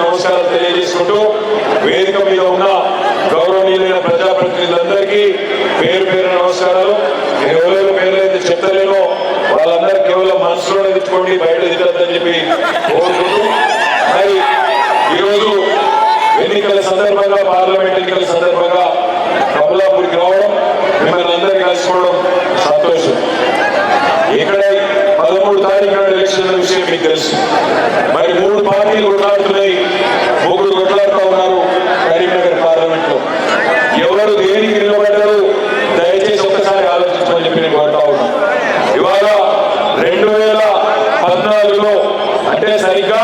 నమస్కారాలు తెలియజేసుకుంటూ వేదిక మీద ఉన్న గౌరవనీయులైన ప్రజాప్రతినిధులందరికీ పేరు పేరు నమస్కారాలు. నేను ఎవరైనా పేర్లు అయితే చెప్తలేనో వాళ్ళందరూ కేవలం మనసులోనే తెచ్చుకోండి, బయట తిట్టద్దని చెప్పి కోరుకుంటూ, మరి ఈరోజు ఎన్నికల సందర్భంగా, పార్లమెంట్ ఎన్నికల సందర్భంగా కమలాపూర్కి రావడం, మిమ్మల్ని అందరినీ కలుసుకోవడం సంతోషం. ఇక్కడ 13 తారీఖు నాడు ఎలక్షన్ల విషయం మీకు తెలుసు. మరి 3 పార్టీలు కొట్లాడుతున్నాయి, 3 కొట్లాడుతూ ఉన్నారు కరీంనగర్ పార్లమెంట్ లో. ఎవరు దేనికి నిలబడ్డారు దయచేసి ఒక్కసారి ఆలోచించమని చెప్పి నేను కోరుతా ఉన్నాను. ఇవాళ 2014లో అంటే సరిగ్గా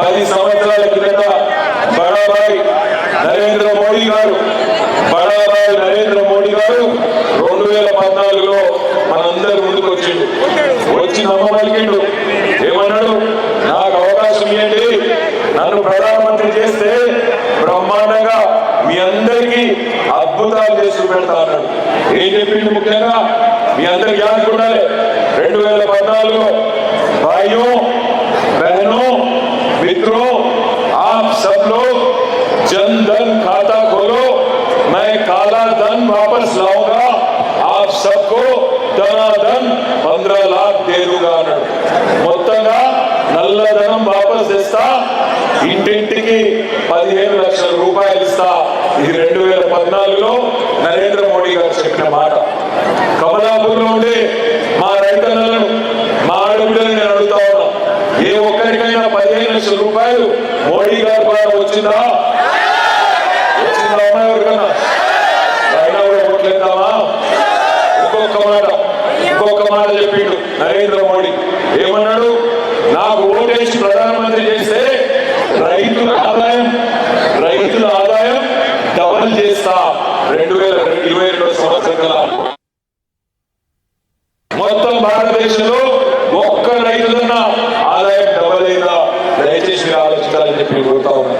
10 సంవత్సరాల కిందట బడాభాయ్ నరేంద్ర మోడీ గారు 2014లో మనందరి ముందుకు వచ్చిండు. వచ్చి నమ్మబలికిండు. ఏమన్నాడు? నాకు అవకాశం ఇవ్వండి, నన్ను ప్రధానమంత్రి చేస్తే బ్రహ్మాండంగా మీ అందరికీ అద్భుతాలు చేసి పెడతా అన్నాడు. ఏం చెప్పిండు? ముఖ్యంగా మీ అందరికి యాదకు ఉండాలి, 2014లో భాइयों बहनों मित्रों आप सब लोग जन धन खाता खोलो, मैं काला धन वापस लाऊंगा, आप सबको धनाधन 15 लाख दे दूंगा అన్నాడు. మొత్తంగా నల్లధనం వాపస్ తెస్తా, ఇంటింటికి 15 లక్షల రూపాయలు ఇస్తా. ఇది 2014లో నరేంద్ర మోడీ గారు చెప్పిన మాట. కమలాపూర్లో ఉండే మా రైతన్నలను, మా ఆడబిడ్డలను నేను అడుగుతా ఉన్నా, ఏ ఒక్కరికైనా 15 లక్షల రూపాయలు మోడీ గారి ద్వారా వచ్చిందా? వచ్చిందా అమ్మా? ఎవరికన్నా అయినా కూడా ఓట్లేద్దామా? ఇంకొక మాట చెప్పిండు నరేంద్ర మోడీ. ఏమన్నాడు? నాకు ఓటేసి ప్రధానమంత్రి చేస్తే రైతుల ఆదాయం డబల్ చేస్తా. 2022 సంవత్సరం కల్లా మొత్తం భారతదేశంలో ఒక్క రైతులన్న ఆదాయం డబల్ అయిందా? దయచేసి ఆలోచించాలని చెప్పి కోరుతా ఉన్నా.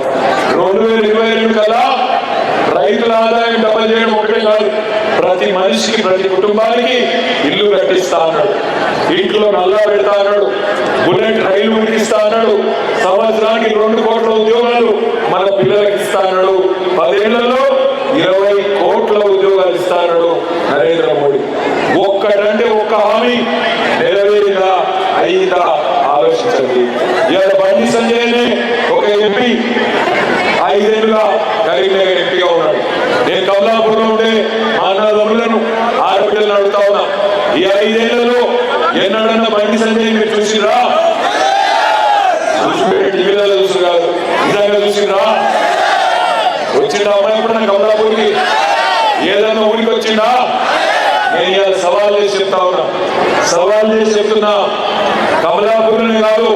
2022 కల్లా రైతుల ఆదాయం డబల్ చేయడం ఒకటే కాదు, ప్రతి మనిషికి, ప్రతి కుటుంబానికి ఇల్లు కట్టిస్తా అన్నాడు, ఇంట్లో నల్లా పెడతా అన్నాడు, బుల్లెట్ రైలు ఉడికిస్తా అన్నాడు, సంవత్సరానికి 2 కోట్ల ఉద్యోగాలు మన పిల్లలకి ఇస్తా అన్నాడు, 10 ఏళ్లలో 20 కోట్ల ఉద్యోగాలు ఇస్తా అన్నాడు నరేంద్ర మోడీ. ఒక్కటంటే ఒక్క హామీ నెరవేరిందా? అయిందా? ఆలోచించండి. ఇవాళ బండి సంజయ్నే ఒక ఎంపీ 5 ఏళ్ళుగా కరీంనగర్ ఎంపీగా ఉన్నాడు. నేను కమలాపూర్లో ఉండే మా అన్నదమ్ములను, ఆడపిల్లలను అడుగుతా ఉన్నా, ఈ 5 ఏళ్లలో ఎన్నడన్నా బండి సంజయ్ మీరు చూసిరా? టీవీలలో చూసి కాదు, నిజంగా చూసిరా? వచ్చిందా అమ్మాయి ఎప్పుడన్నా కమలాపూర్కి? ఏదన్నా ఊరికి వచ్చిందా? నేను ఇవాళ సవాల్ చేసి చెప్తున్నా, కమలాపూర్నే కాదు,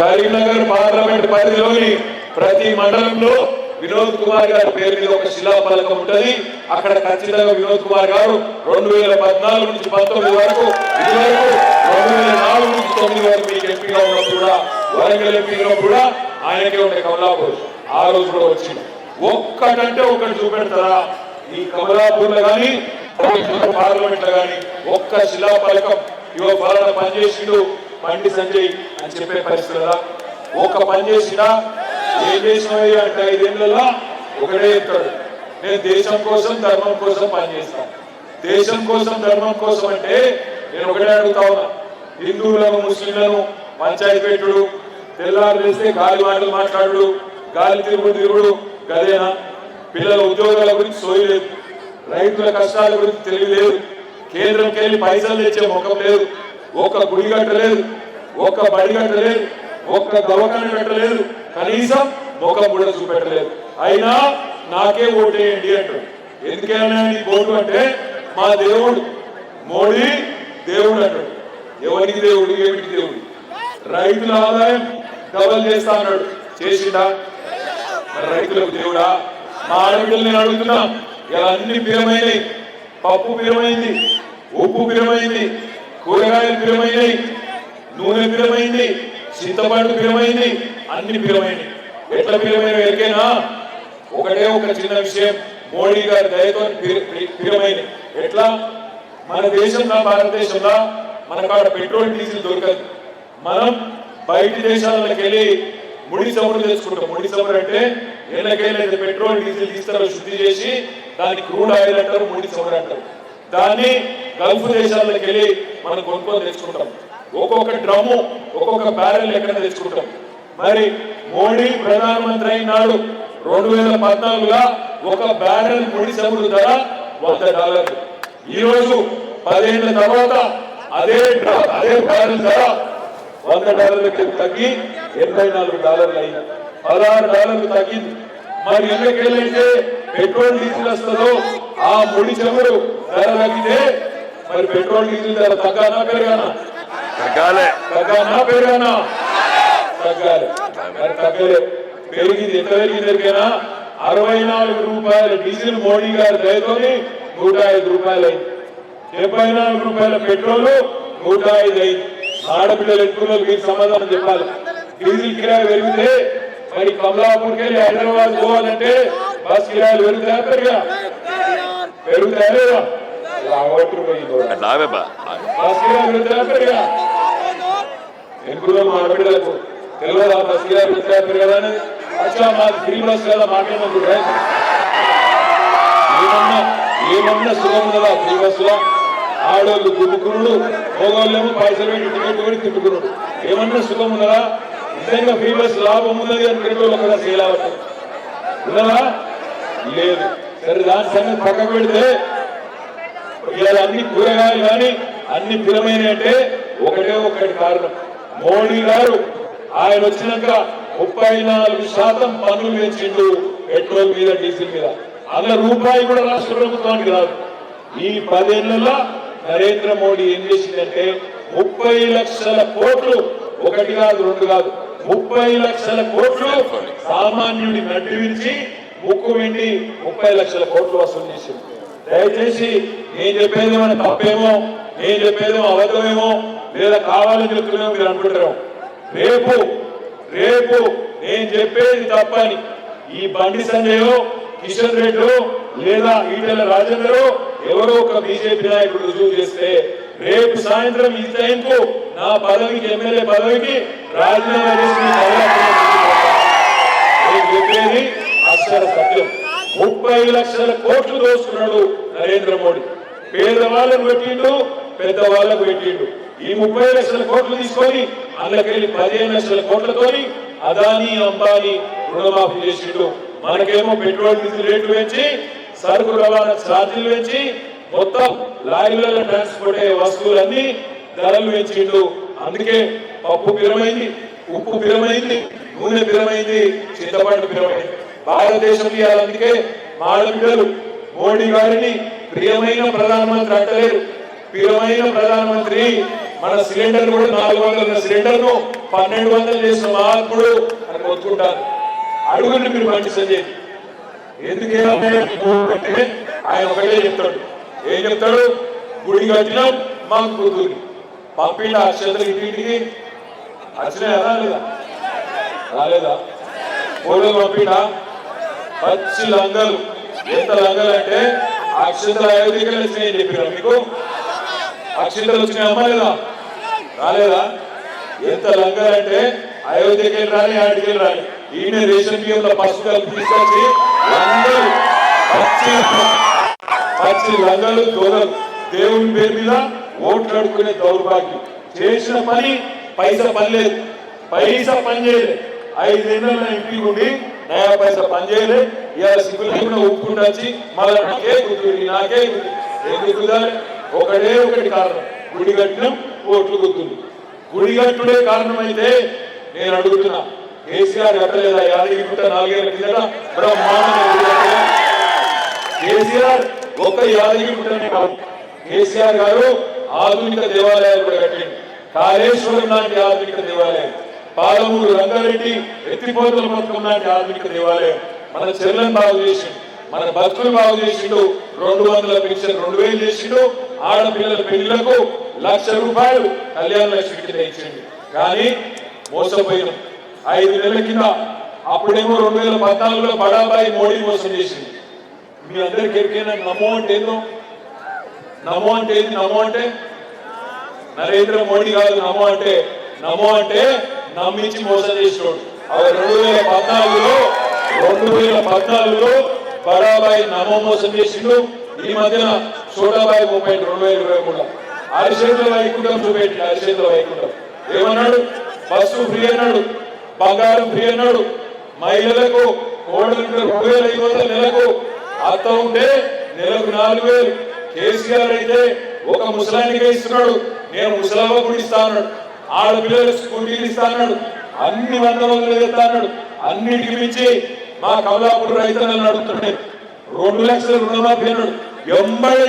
కరీంనగర్ పార్లమెంట్ పరిధిలోని ప్రతి మండలంలో వినోద్ కుమార్ గారి పేరు మీద ఒక శిలాఫలకం ఉంటుంది. అక్కడ ఖచ్చితంగా వినోద్ కుమార్ గారు 2014 నుంచి 19 వరకు, ఇదివరకు 2004 నుంచి 9 వరకు మీకు ఎంపీగా ఉన్నప్పుడు కూడా, వరంగల్ ఎంపీగా కూడా ఆయనకే ఉండే కమలాపూర్. ఆ రోజు కూడా వచ్చింది. ఒక్కటంటే ఒకటి చూపెడతారా? ఈ కమలాపూర్లో కానీ పార్లమెంట్ లో కానీ ఒక్క శిలాఫలకం ఇవో ఫలానా పని చేసిండు బండి సంజయ్ అని చెప్పే పరిస్థితి కదా? ఒక్క పని చేసినా ఏం చేసినవి అంటే 5 ఏళ్లలో ఒకటే చెప్తాడు, నేను దేశం కోసం, ధర్మం కోసం పనిచేస్తాను. దేశం కోసం, ధర్మం కోసం అంటే నేను ఒకటే అడుగుతా ఉన్నా, హిందువులను, ముస్లింలను పంచాయతీ పెట్టుడు, తెల్లారు వేస్తే గాలి మాటలు మాట్లాడు, గాలి తిరుగుడు గదేనా? పిల్లల ఉద్యోగాల గురించి సోయి లేదు, రైతుల కష్టాల గురించి తెలియలేదు, కేంద్రంకి వెళ్ళి పైసలు తెచ్చే ముఖం లేదు, ఒక్క గుడి కట్టలేదు, ఒక్క బడి కట్టలేదు, ఒక్క దవాఖాన కట్టలేదు, కనీసం ముఖం కూడా చూపెట్టలేదు. అయినా నాకే ఓటేయండి అంటాడు. ఎందుకైనా నీ ఓటు అంటే మా దేవుడు మోడీ దేవుడు అంటాడు. ఎవరికి దేవుడు? ఏమిటి దేవుడు? రైతుల ఆదాయం డబల్ చేస్తా అన్నాడు, చేసిండా? రైతులకు దేవుడా? మా ఆడబిడ్డలు నేను అడుగుతున్నా, ఇలా అన్ని పిరమైనవి. పప్పు పిరమైంది, ఉప్పు పిరమైంది, కూరగాయలు పిరమైనవి, నూనె పిరమైంది, చింతపండు పిరమైంది, అన్ని పిరమైనవి. ఎట్లా పిరమైన ఎరికైనా? ఒకటే ఒక చిన్న విషయం, మోడీ గారి దయతో పిరమైనవి. ఎట్లా? మన దేశంలో, భారతదేశంలో మనకు పెట్రోల్, డీజిల్ దొరకదు. మనం బయట దేశాలకు వెళ్ళి ముడి చమురు తెచ్చుకుంటాం. ముడి చమురు అంటే ఎన్నకైతే పెట్రోల్ డీజిల్ తీస్తారో శుద్ధి చేసి దాన్ని క్రూడ్ ఆయిల్ అంటారు, ముడి చమురు అంటారు. దాన్ని గల్ఫ్ దేశాలకు వెళ్ళి మనం కొనుక్కొని తెచ్చుకుంటాం. ఒక్కొక్క డ్రమ్ము ఒక్కొక్క బ్యారెల్ ఎక్కడ తెచ్చుకుంటాం. మరి మోడీ ప్రధానమంత్రి అయినాడు 2014లో ఒక బ్యారెల్ ముడి చమురు ధర $100. ఈ రోజు 10 ఏళ్ల తర్వాత అదే బ్యారెల్ ధర $100 తగ్గి $84 అయింది. $16 తగ్గింది. మరి ఎక్కడికెళ్ళైతే పెట్రోల్ డీజిల్ వస్తుందో ఆ ముడి చమురు ధర తగ్గితే మరి పెట్రోల్ డీజిల్ ధర తగ్గానా పెరగానా? పెరగానా? తగ్గాలి. మరి తగ్గలే. పెరిగింది. ఎంత పెరిగింది ఎరికైనా? ₹64 డీజిల్ మోడీ గారి దయతోని ₹105 అయింది. ₹74 పెట్రోల్ ₹105 అయింది. ఆడపిల్లలు ఎత్తుకున్న మీకు సమాధానం చెప్పాలి. డీజిల్ కిరాయి పెరిగితే మరి కమలాపూర్కి వెళ్ళి హైదరాబాద్ పోవాలంటే బస్ కిరాయిలు పెరుగుతాయా పెరిగా? పెరుగుతాయా లేదా? బస్ కిరాయి పెరుగుతాయా పెరిగా? ఎన్నికల్లో మా ఆడపిల్లలకు తెలియదా బస్ కిరాయి పెరుగుతాయా పెరగదా అనేది? అచ్చా మాది ఫ్రీ బస్ కదా, మాట్లాడినప్పుడు ఏమన్నా సుఖం ఉన్నదా ఫ్రీ బస్సులో? ఆడోళ్ళు దుమ్ముకున్నాడు, మగవాళ్ళేమో పైసలు పెట్టి టికెట్ పెట్టి తిట్టుకున్నాడు. ఏమన్నా సుఖం ఉన్నదా? నిజంగా ఫ్రీ బస్ లాభం ఉన్నది అనుకునేటోళ్ళు కదా సేల్ అవ్వటం ఉన్నదా? లేదు. సరే, దాని సంగతి పక్కకు పెడితే ఇవాళ అన్ని కూరగాయలు కానీ అన్ని స్థిరమైన అంటే ఒకటి కారణం. మోడీ గారు ఆయన వచ్చినాక 34% పన్నులు పెంచిండు పెట్రోల్ మీద, డీజిల్ మీద. అందులో రూపాయి కూడా రాష్ట్ర ప్రభుత్వానికి రాదు. ఈ 10 ఏళ్లలో నరేంద్ర మోడీ ఏం చేసిందంటే 30 లక్షల కోట్లు, ఒకటి కాదు రెండు కాదు, 30 లక్షల కోట్లు సామాన్యుడి నడ్డి విరిచి ముక్కు వెండి 30 లక్షల కోట్లు వసూలు చేసింది. దయచేసి నేను చెప్పేది మన తప్పేమో, నేను చెప్పేదేమో అబద్ధమేమో, లేదా కావాలని చెప్తున్నామో మీరు అనుకుంటారు. రేపు నేను చెప్పేది తప్పని ఈ బండి సంజయ్, కిషన్ రెడ్డి లేదా ఈటెల రాజేందర్ ఎవరో ఒక బీజేపీ నాయకుడు రుజువు చేస్తే రేపు సాయంత్రం ఈ టైంకు నా పదవికి, ఎమ్మెల్యే పదవికి రాజీనామా చేసి చెప్పేది అక్షర సత్యం. 30 లక్షల కోట్లు దోచుకున్నాడు నరేంద్ర మోడీ. పేదవాళ్ళకు పెట్టిండు, పెద్దవాళ్లకు పెట్టిండు. ఈ 30 లక్షల కోట్లు తీసుకొని అందులోకెళ్ళి 15 లక్షల కోట్లతోని అదానీ, అంబానీ రుణమాఫీ చేసిండు. మనకేమో పెట్రోల్ డీజిల్ రేట్లు పెంచి, సరుకు రవాణా ఛార్జీలు పెంచి, మొత్తం లారీలలో ట్రాన్స్పోర్ట్ అయ్యే వస్తువులన్నీ ధరలు పెంచిండు. అందుకే పప్పు పిరమైంది, ఉప్పు పిరమైంది, నూనె పిరమైంది, చింతపండు పిరమైంది. భారతదేశంలో అందుకే మా ఆడపిల్లలు మోడీ గారిని ప్రియమైన ప్రధానమంత్రి అంటలేరు. ప్రియమైన ప్రధానమంత్రి మన సిలిండర్ కూడా 400 సిలిండర్ ను 1200 చేసిన మహాత్ముడు అని మొత్తుకుంటారు. అడుగుండి మీరు బండి సంజయ్ ఎందుకంటే ఆయన ఒకటే చెప్తాడు. ఏం చెప్తాడు? గుడి కట్టినాం మాకు కూతురు పంపిణ అక్షతలు ఇంటికి వచ్చినాయా రాలేదా? ఫోటో పంపిణ పచ్చి లంగలు. ఎంత లంగలు అంటే అక్షతలు అయోధ్యకి వచ్చినాయని చెప్పినా మీకు? అక్షతలు వచ్చినాయి అమ్మా లేదా? రాలేదా? ఎంత లంగలంటే అయోధ్యకి రాలి, ఆడికి రాలి. ఈయన రేషన్ బియ్యంలో పసుపు కలిపి తీసుకొచ్చి లంగలు, పచ్చి లంగలు, దొరలు దేవుని పేరు మీద ఓట్లు అడుక్కునే దౌర్భాగ్యం. చేసిన పని పైసా పని లేదు, పైసా పని చేయలేదు. 5 ఏళ్ళ ఇంటికి ఉండి నయా పైసా పని చేయలేదు. ఇవాళ సిగ్గులు కూడా ఒప్పుకుంటూ వచ్చి మళ్ళీ నాకే గుర్తుంది, నాకే ఎందుకు కుదాలి? ఒకటి కారణం, గుడి కట్టినం, ఓట్లు గుర్తుంది. గుడి కట్టుడే కారణం అయితే నేను అడుగుతున్నా, కేసీఆర్ కట్టలేదా? యాదగిరిగుట్ట 4 ఏళ్ల కిందట బ్రహ్మాండంగా కేసీఆర్ ఒక యాదగిరిగుట్టనే కాదు, కేసీఆర్ గారు ఆధునిక దేవాలయాలు కూడా కట్టింది. కాళేశ్వరం లాంటి ఆధునిక దేవాలయం, పాలమూరు రంగారెడ్డి ఎత్తిపోతల పథకం లాంటి ఆధునిక దేవాలయం, మన చెర్లను బాగు చేసిండు, మన భక్తులు బాగు చేసిండు. 200 పెన్షన్ 2000 చేసిండు. ఆడపిల్లల పెళ్లిలకు ₹1,00,000 కళ్యాణ లక్ష్మి కింద ఇచ్చిండు. కానీ మోసపోయినాం. 5 నెలల కింద అప్పుడేమో 2014లో బడాబాయి మోడీ మోసం చేసింది. మీ అందరికి ఎరికైనా నమో అంటే ఏందో? నమో అంటే ఏంది? నమో అంటే నరేంద్ర మోడీ కాదు. నమో అంటే నమ్మించి మోసం చేసినోడు. 2014లో బడాబాయి నమోమోసం చేసిండు. ఈ మధ్యన చోటాబాయి మూమెంట్ 2023 అరిచేతుల వైకుంఠం చూపెట్టి అరిచేతుల వైకుంఠం ఏమన్నాడు? బస్సు ఫ్రీ అన్నాడు, బంగారం ఫ్రీ అన్నాడు, మహిళలకు కోడలకు 2500 నెలకు, అత్త ఉంటే నెలకు 4000. కేసీఆర్ అయితే ఒక ముసలానికే ఇస్తున్నాడు, నేను ముసలమ్మ కూడా ఇస్తా అన్నాడు, ఆడపిల్లలకు స్కూటీలు ఇస్తా అన్నాడు, అన్ని 100 రోజులు ఎత్తా అన్నాడు. అన్నిటికి మించి మా కమలాపూర్ రైతులను అడుగుతున్నాడు, 2 లక్షల రుణమాఫీ అన్నాడు. ఎంబడే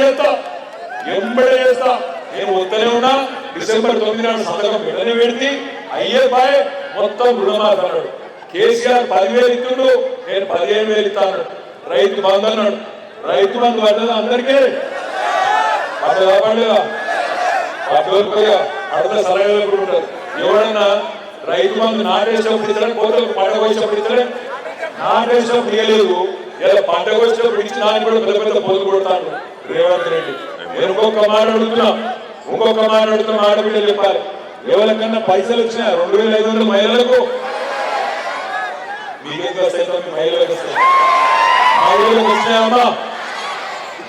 చేస్తా నేను వద్దనే ఉన్నా. డిసెంబర్ 9 నాడు సంతకం పెట్టని పెడితే అయ్యే బాయ్ మొత్తం రుణమాఫీ అన్నాడు. కేసీఆర్ 10,000 ఇస్తుండు, నేను 15,000 ఇస్తా అన్నాడు. రైతు బంధు అన్నాడు. రైతు బంధు పడ్డదా అందరికీ? పడ్డదా? పడ్డదా? అడత సలహాలు కూడా ఉంటారు. ఎవడన్నా రైతు బంధు నాటేసినప్పుడు ఇస్తాడు, కోతలకు పంటకు వచ్చినప్పుడు ఇస్తాడు. నాటేసినప్పుడు ఇవ్వలేదు, ఇలా పంటకు వచ్చినప్పుడు ఇచ్చి దాన్ని కూడా పెద్ద పెద్ద పొదుపు కొడతాడు రేవంత్ రెడ్డి. నేను ఇంకొక మాట అడుగుతున్నా, ఆడబిడ్డలు చెప్పాలి, ఎవరికన్నా పైసలు వచ్చినాయా? 2500 మహిళలకు, మీకెందుకు వస్తాయి? మహిళలకు వస్తాయి. మహిళలకు వచ్చినాయమ్మా?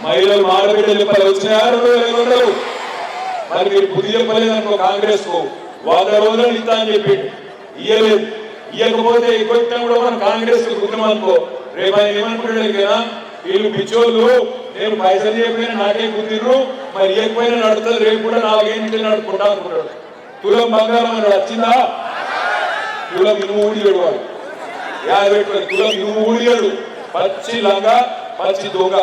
మహిళలు ఆడబిడ్డలు చెప్పాలి, వచ్చినాయా 2500? మరి మీరు బుద్ధి చెప్పలేదనుకో, కాంగ్రెస్ కు 100 రోజులు ఇస్తా అని చెప్పి ఇయ్యలేదు. ఇయ్యకపోతే ఎక్కువ కూడా మనం కాంగ్రెస్ గుర్తమనుకో, రేపు ఆయన ఏమనుకుంటాడు కదా, వీళ్ళు పిచ్చోళ్ళు, నేను పైసలు చేయకపోయినా నాకే కుదిర్రు, మరి ఇవ్వకపోయినా నడుతుంది, రేపు కూడా 4 ఏళ్ళు నడుపుకుంటా అనుకుంటాడు. తులం బంగారం అని వచ్చిందా? తులం ఇనుము ఊడిగాడు, వాడు 50 పెట్టుకోడు. తులం ఇనుము ఊడిగాడు, పచ్చి లంగా పచ్చి దొంగ.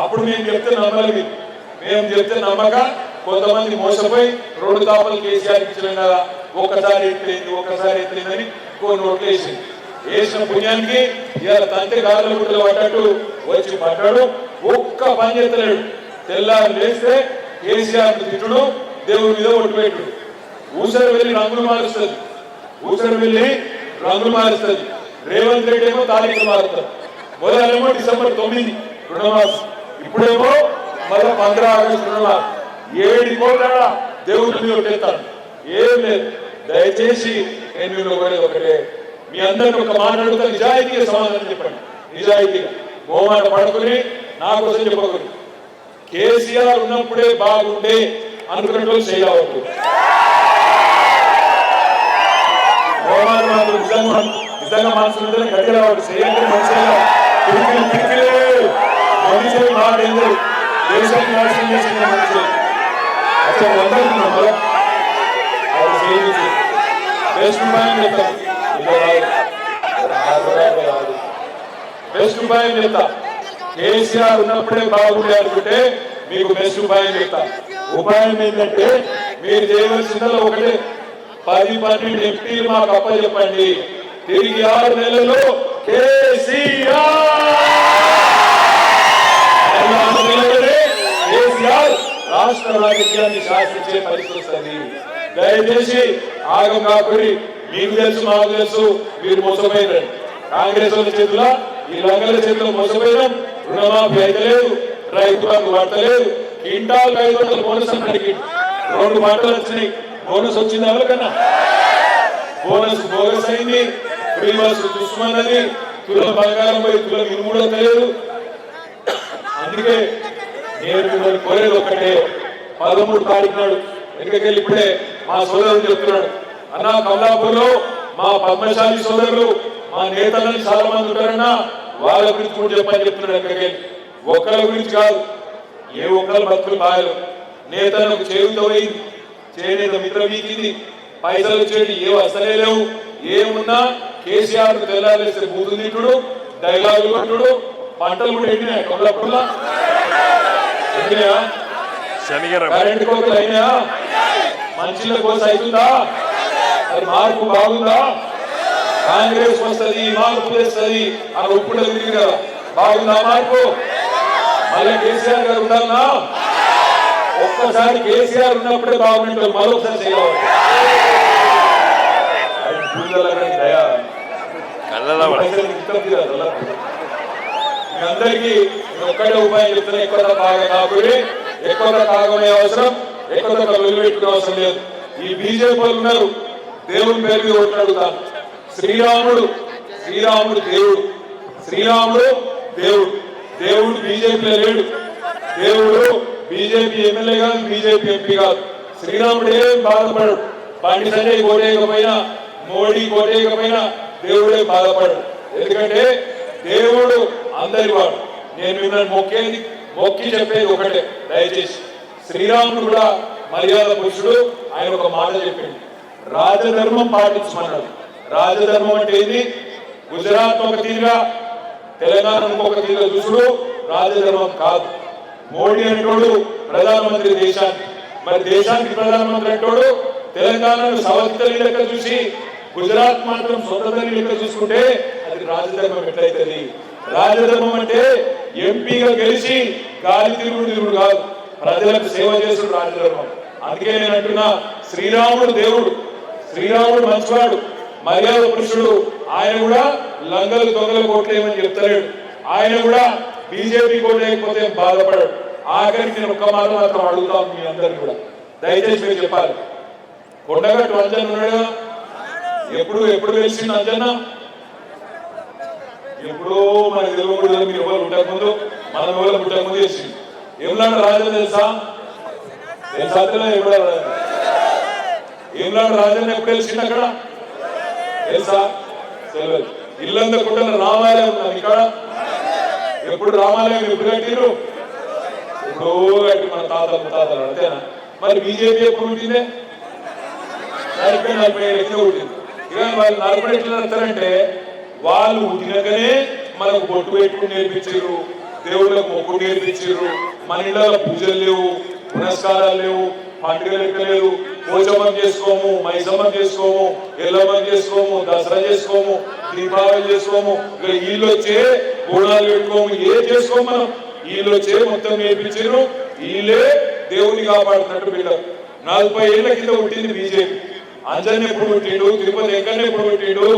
అప్పుడు మేము చెప్తే నమ్మలేదు, మేము చెప్తే నమ్మక కొంతమంది మోసపోయి 2 తాపలు కేసీఆర్ ఇచ్చినాం కదా, ఒకసారి ఎత్తిందని కొన్ని ఓట్లు వేసిన పుణ్యానికి ఇలా తంతే గాజుల గుడ్డలు పడ్డట్టు వచ్చి పడ్డాడు. ఒక్క పని చేస్తలేడు. తెల్లారు లేస్తే కేసీఆర్ తిట్టుడు, దేవుడి మీద ఒట్టు పెట్టుడు. ఊసరు వెళ్ళి రంగులు మారుస్తుంది. రేవంత్ రెడ్డి ఏమో తారీఖులు మారుతారు. మొదలేమో డిసెంబర్ 9 రుణమాఫీ, ఇప్పుడేమో మళ్ళీ 15 ఆగస్టు రుణమాఫీ. 7 కోట్ల దేవుడి మీద ఒట్టేస్తాను. ఏం లేదు. దయచేసి నేను మీరు ఒకటే, మీ అందరికీ ఒక మాట అడుగుతా, నిజాయితీగా సమాధానం చెప్పండి. నిజాయితీగా మోమాట పడుకుని నా కోసం చెప్పకూడదు. కేసీఆర్ ఉన్నప్పుడే బాగుండే అనుకునే వాళ్ళు చేయవద్దు. నిజంగా మనసు గట్టిగా చేయండి. మనిషి మాట ఏందో దేశాన్ని నాశనం చేసిన మనిషి అసలు బెస్ట్ ఉపాయం చెప్తాం. బెస్ట్ ఉపాయం చెప్తా. కేసీఆర్ ఉన్నప్పుడే బాగుండే అనుకుంటే మీకు బెస్ట్ ఉపాయం చెప్తా. ఉపాయం ఏంటంటే మీరు చేయవలసిందలో ఒకటే, 10-12 ఎంపీలు మాకు అప్పచెప్పండి. తిరిగి 6 నెలల్లో కేసీఆర్ రాష్ట్ర రాజకీయాన్ని శాసించే పరిస్థితి వస్తుంది. దయచేసి ఆగం కాకురి. మీకు తెలుసు, మాకు తెలుసు, మీరు మోసపోయినారు. కాంగ్రెస్ వాళ్ళ చేతుల, ఈ లంగల చేతుల్లో మోసపోయినాం. రుణమాఫీ అయితే లేదు, రైతు బంధు పడతలేదు, క్వింటాల్ 500 బోనస్ అడిగి 2 పంటలు వచ్చినాయి. బోనస్ వచ్చింది ఎవరికన్నా? బోనస్ బోగస్ అయింది. ఫ్రీ బస్ దుష్మన్నది. తులం బంగారం పోయి తులం ఇనుముడు తెలియదు. అందుకే నేను మిమ్మల్ని కోరేది ఒకటే, 13 తారీఖు నాడు వెనుకకెళ్ళి ఇప్పుడే మా సోదరుడు చెప్తున్నాడు, అన్నా కమలాపూర్లో మా పద్మశాలి సోదరులు, మా నేతలను చాలా మంది ఉంటారన్నా, వాళ్ళ గురించి కూడా చెప్పని చెప్తున్నాడు. వెనుకకెళ్ళి ఒక్కళ్ళ గురించి కాదు, ఏ ఒక్కరు బతుకులు బాయలు. నేతలకు చేయుతో పోయింది, చేనేత మిత్ర వీకింది, పైసలు వచ్చేది ఏం అసలే లేవు. ఏమున్నా కేసీఆర్ తెల్లారేస్తే బూతు తిట్టుడు, డైలాగులు కొట్టుడు. పంటలు కూడా ఎండినాయి కమలాపూర్లో, ఎండినాయా? కరెంటు కోతలు అయినాయా? మంచిల కోసం అవుతుందా? మరి మార్పు బాగుందా? కాంగ్రెస్ వస్తుంది, మార్పు తెస్తుంది అని ఒప్పుడు తిరిగి కదా, బాగుందా మార్పు? మళ్ళీ కేసీఆర్ గారు ఉండాలన్నా? ఒక్కసారి కేసీఆర్ ఉన్నప్పుడే బాగుంటుంది, మరొకసారి చేయాలి. అందరికీ ఒక్కటే ఉపాయం చెప్తున్నా, ఎక్కువ బాగా కాకుండా ఎక్కువ కాగమే అవసరం, ఎక్కువ వెలువెట్టుకునే అవసరం లేదు. ఈ బీజేపీ వాళ్ళు ఉన్నారు, దేవుని పేరు మీద ఓట్లు అడుగుతాను. శ్రీరాముడు దేవుడు, శ్రీరాముడు దేవుడు. దేవుడు బీజేపీలో లేడు, దేవుడు బీజేపీ ఎమ్మెల్యే కాదు, బీజేపీ ఎంపీ కాదు. శ్రీరాముడు ఏం బాధపడడు. బండి సంజయ్ కోటేయకపోయినా, మోడీ కోటేయకపోయినా దేవుడే బాధపడడు. ఎందుకంటే దేవుడు అందరి వాడు. నేను మిమ్మల్ని మొక్కి చెప్పేది ఒకటే, దయచేసి శ్రీరాముడు కూడా మర్యాద పురుషుడు. ఆయన ఒక మాట చెప్పింది, రాజధర్మం పాటించమన్నాడు. రాజధర్మం అంటే ఏంది? గుజరాత్ ఒక తీరుగా, తెలంగాణ ఇంకొక తీరుగా చూసుడు రాజధర్మం కాదు. మోడీ అంటోడు ప్రధానమంత్రి దేశానికి, మరి దేశానికి ప్రధానమంత్రి అంటోడు తెలంగాణను సవతితల్లి లెక్క చూసి గుజరాత్ మాత్రం సొంత తల్లి లెక్క చూసుకుంటే అది రాజధర్మం ఎట్లయితుంది? రాజధర్మం అంటే ఎంపీగా గెలిచి గాలి తిరుగుడు కాదు, ప్రజలకు సేవ చేసుడు రాజధర్మం. అందుకే నేను అంటున్నా, శ్రీరాముడు దేవుడు, శ్రీరాముడు మంచివాడు, మర్యాద పురుషుడు. ఆయన కూడా లంగలు దొంగలు కోట్లేమని చెప్తలేడు. ఆయన కూడా బీజేపీ కోట్లేకపోతే బాధపడాడు. ఆఖరికి నేను ఒక్క మాట మాత్రం అడుగుతాను మీ అందరినీ కూడా, దయచేసి మీరు చెప్పాలి. కొండగట్టు అంజన్ ఉన్నాడు, ఎప్పుడు తెలిసింది అంజన్న? ఎప్పుడో మనకి తెలియకూడదు. మీరు ఎవరు పుట్టక ముందు, మనం ఎవరు పుట్టక ముందు చేసింది. ఏమిలాంటి రాజన్న తెలుసా? ఏమిలాంటి రాజన్న ఎప్పుడు తెలిసింది అక్కడ తెలుసా? తెలియదు. ఇల్లందకుండా రామాలయం ఉన్నాను ఇక్కడ. ఎప్పుడు రామాలయం ఎప్పుడు కట్టిరు? ఎప్పుడో కట్టి మన తాతలు అంతేనా? మరి బీజేపీ ఎప్పుడు పుట్టిందే? 40 ఎట్లా పుట్టింది? ఇక వాళ్ళు 40 ఎట్లా నడతారంటే, వాళ్ళు పుట్టినాకనే మనకు బొట్టు పెట్టుకుని నేర్పించారు, దేవుళ్ళకు మొక్కు నేర్పించారు. మన ఇళ్ళలో పూజలు లేవు, పునస్కారాలు లేవు, పండుగ లెక్క లేదు. పోచమ్మం చేసుకోము, మైసమ్మం చేసుకోము, ఎల్లమ్మం చేసుకోము, దసరా చేసుకోము, దీపావళి చేసుకోము. ఇక వీళ్ళు వచ్చే బోనాలు పెట్టుకోము, ఏం చేసుకోము మనం. వీళ్ళు వచ్చే మొత్తం నేర్పించారు. వీళ్ళే దేవుని కాపాడుతున్నట్టు వీళ్ళు. 40 ఏళ్ల కింద పుట్టింది బీజేపీ. అంజన్ ఎప్పుడు పుట్టిండు? తిరుపతి వెంకన్న ఎప్పుడు పుట్టిండు?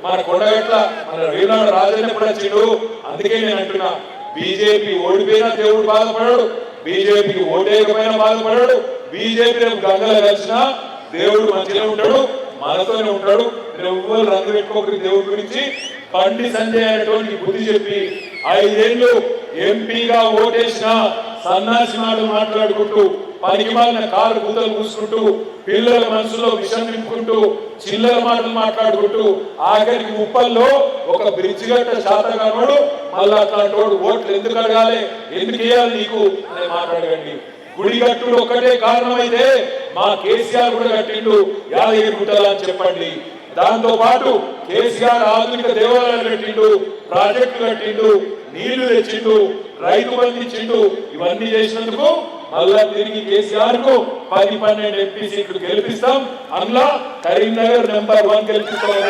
మన కొండగట్ల మన వేనాడు రాజన్న ఎప్పుడు వచ్చిండు? అందుకే నేను అంటున్నా, బీజేపీ ఓడిపోయినా దేవుడు బాధపడాడు, బీజేపీకి ఓటేయకపోయినా బాధపడాడు. బీజేపీ రేపు గంగలో కలిసినా దేవుడు మంచిగా ఉంటాడు, మనతోనే ఉంటాడు. ఎవ్వరు రంగు పెట్టుకోకరి దేవుడి గురించి. బండి సంజయ్ అనేటువంటి బుద్ధి చెప్పి 5 ఏళ్ళు ఎంపీగా ఓటేసిన సన్నాసి మాటలు మాట్లాడుకుంటూ, పనికి మాలిన కారు కూతలు కూసుకుంటూ, పిల్లల మనసులో విషం నింపుకుంటూ, చిల్లర మాటలు మాట్లాడుకుంటూ, ఆఖరికి ముప్పల్లో ఒక బ్రిడ్జ్ గట్ట శాతగానోడు మళ్ళీ అట్లాంటి వాడు ఓట్లు ఎందుకు అడగాలి, ఎందుకు వేయాలి నీకు అని మాట్లాడగండి. గుడి కట్టుడు ఒక్కటే కారణమైతే మా కేసీఆర్ కూడా కట్టిండు యాదగిరి గుట్టలా అని చెప్పండి. దాంతో పాటు కేసీఆర్ ఆధునిక దేవాలయాలు కట్టిండు, ప్రాజెక్టు కట్టిండు, నీళ్లు తెచ్చిండు, రైతు బంధు ఇచ్చిండు. ఇవన్నీ చేసినందుకు మళ్ళా తిరిగి కేసీఆర్ కు 10-12 ఎంపీ సీట్లు గెలిపిస్తాం. అందులో కరీంనగర్ నెంబర్ 1 గెలిపిస్తామని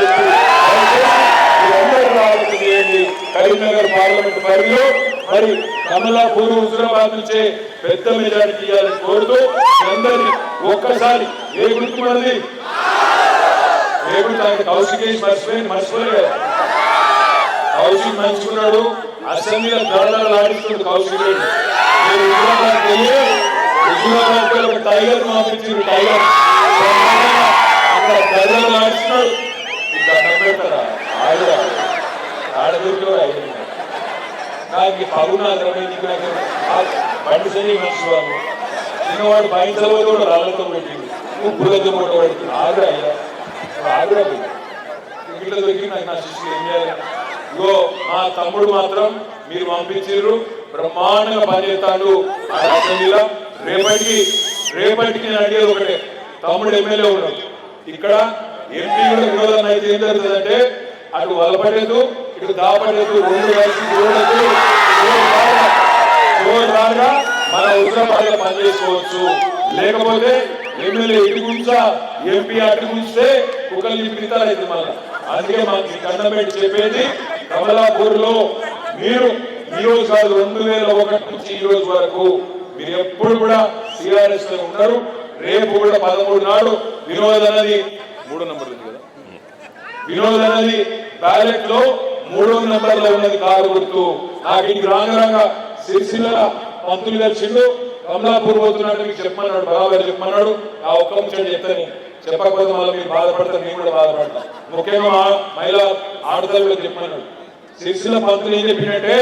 చెప్పి కరీంనగర్ పార్లమెంట్ పరిధిలో మరి కమలాపూర్, హుజురాబాద్ నుంచే పెద్ద మెజారిటీ ఇవ్వాలని కోరుతూ అందరినీ ఒక్కసారి ఏ గుర్తు మనది, ఏ గుర్తు? కౌశికేష్ మర్చిపోలే కదా. కౌశిక్ మంచుకున్నాడు, అసెంబ్లీలో దళాలు ఆడిస్తున్నాడు కౌశిక్ రెడ్డి. హుజురాబాద్ ఒక టైగర్ పంపించారు, టైగర్ అక్కడ దళాలు ఆడిస్తున్నాడు. దండం పెడతారా? ఆడదొరికేవాడు ఆయన. నాకు పగునాథ బండి సరి మర్చిపోను. చిన్నవాడు బయటలో కూడా రాళ్లతో పెట్టింది, ఉప్పులతో కూడా పడుతుంది. ఆగ్రా ఆగ్రా ఇట్లా దొరికి నాకు నా శిష్యులు ఏం చేయాలి? ఇగో మా తమ్ముడు మాత్రం మీరు పంపించారు, బ్రహ్మాండంగా పనిచేస్తాడు అసెంబ్లీలో. రేపటికి నేను అడిగేది ఒకటే, తమ్ముడు ఎమ్మెల్యే ఉన్నాడు, ఇక్కడ ఎంపీ కూడా విరోధం అయితే ఏం జరుగుతుందంటే, అటు వలపడేదు ఇటు దాపడేదు, 2 కలిసి జోరుగా మన హుజురాబాద్లో పనిచేసుకోవచ్చు. లేకపోతే ఎమ్మెల్యే ఇటు గుంచా, ఎంపీ అటు గుంచితే కుక్కల్ని పిడతారైతే మళ్ళా. అందుకే మాకు దండం పెట్టి చెప్పేది, కమలాపూర్ లో మీరు ఈ రోజు కాదు 2001 నుంచి ఈ రోజు వరకు మీరు ఎప్పుడు కూడా టీఆర్ఎస్ లో ఉన్నారు. రేపు కూడా 13 నాడు వినోద్ అన్నది 3వ నంబర్ ఉంది కదా, వినోద్ అన్నది బ్యాలెట్ లో 3వ నంబర్ లో ఉన్నది కారు గుర్తు. నాకు ఇంక రాంగరంగా సిరిసిల్ల పంతులు కలిసిండు, కమలాపూర్ పోతున్నట్టు మీకు చెప్పమన్నాడు, బరాబర్ చెప్పమన్నాడు. ఆ ఒక్క ముచ్చట చెప్తాను, చెప్పకపోతే మళ్ళీ మీరు బాధపడతారు, నేను కూడా బాధపడతాను. ముఖ్యంగా మహిళా ఆడతలకు చెప్పాను, సిరిసిల్ల పంతులు ఏం చెప్పినట్టే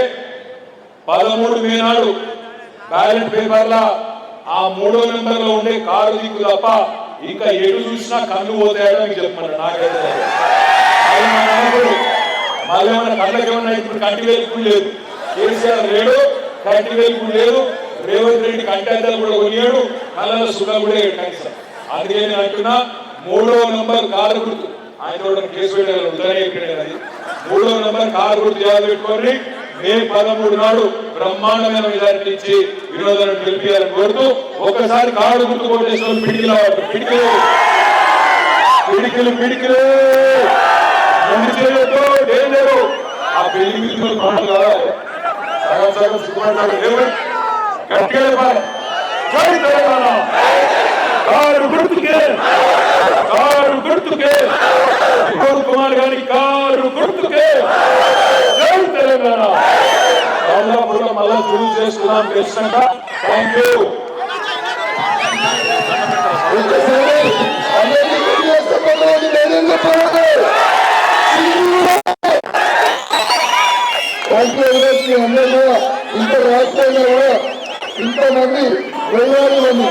13 మే నాడు బ్యాలెట్ పేపర్ల ఆ 3వ నెంబర్లో ఉండే కారు దిక్కు తప్ప ఇంకా ఎటు చూసినా కన్ను పోతాయో మీకు చెప్పమన్నాడు. నాకైతే మళ్ళీ ఏమన్నా కళ్ళకి ఏమన్నా ఇప్పుడు కంటి వేలుకు లేదు, కేసీఆర్ లేడు, కంటి వేలుకు లేదు, రేవంత్ రెడ్డి కంటి అద్దాలు కూడా కొనియాడు, కళ్ళ సుఖాలు కూడా కనీసం. అందుకే నేను అంటున్నా 3వ నెంబర్ కారు గుర్తు ఆయన కూడా కేసు పెట్టాలి ఉందని చెప్పాడు. అది 3వ నెంబర్ కారు గుర్తు చేయాలి పెట్టుకోండి. మే 13 నాడు బ్రహ్మాండమైన మెజారిటీ ఇచ్చి వినోదాన్ని గెలిపించాలని కోరుతూ ఒక్కసారి కారు గుర్తు కొట్టేసిన పిడికిలు పిడికిలు పిడికిలు పిడికిలు డేంజరు ఆ పెళ్లి మీద సగం సగం సుకుమారు గట్టిగా జై తెలంగాణ కారు గుర్తుకే కారు గుర్తుకే వినోద్ కుమార్ గారి కారు గుర్తుకే జై తెలంగాణ. మళ్ళా చూడు చేసుకున్నాం తెలిసినాక థ్యాంక్ యూ. ఇంత రాష్ట్రంలో కూడా ఇంతమంది వేలాది మంది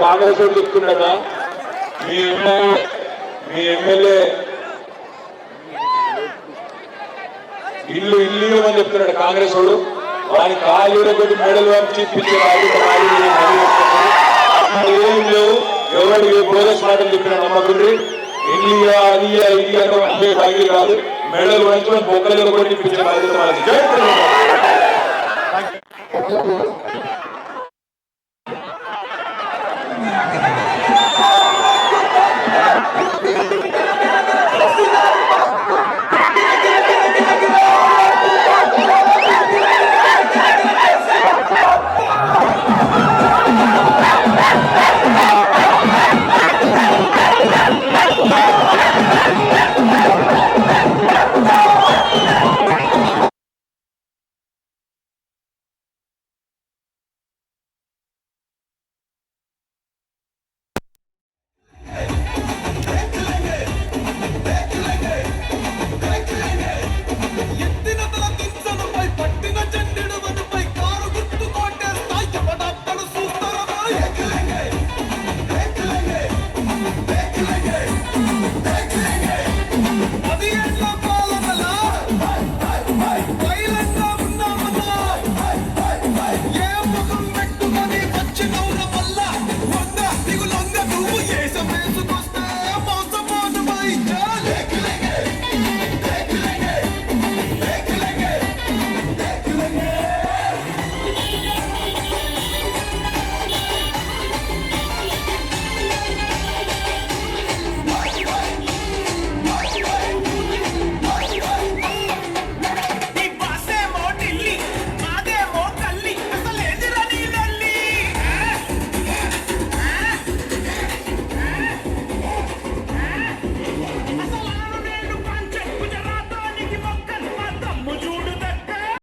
కాంగ్రెస్ వాడు చెప్తున్నాడా మీ ఎమ్మెల్యే ఇల్లు అని చెప్తున్నాడు కాంగ్రెస్ వాడు. వాని కాలు కొట్టి మెడలు పంపించే ఏం లేవు. ఎవరు బోగస్ మాటలు చెప్పిన నమ్మకుండ్రి. ఇల్లు అది ఇది అంటే బాగి కాదు, మెడలు వంచుకొని బొక్కలు కొట్టి ఇప్పించే బాధ్యత వాళ్ళకి.